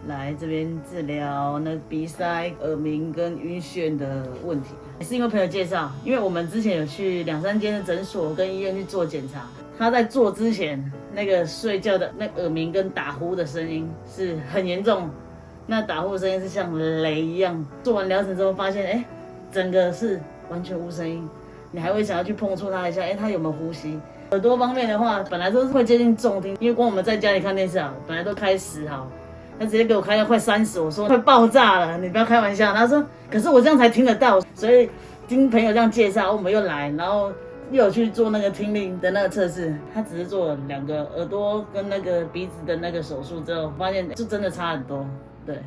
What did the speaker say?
来这边治疗那鼻塞、耳鸣跟晕眩的问题，是因为朋友介绍，因为我们之前有去2、3间的诊所跟医院去做检查，他在做之前那个睡觉的那耳鸣跟打呼的声音是很严重，那打呼的声音是像雷一样。做完疗程之后发现，整个是完全无声音，你还会想要去碰触他一下，他有没有呼吸？耳朵方面的话，本来都是会接近重听，因为光我们在家里看电视啊，本来都开10好，他直接给我开到快30，我说快爆炸了，你不要开玩笑。他说，可是我这样才听得到，所以听朋友这样介绍，我们又来，然后又有去做那个听力的那个测试。他只是做了2个耳朵跟那个鼻子的那个手术之后，发现就真的差很多，对。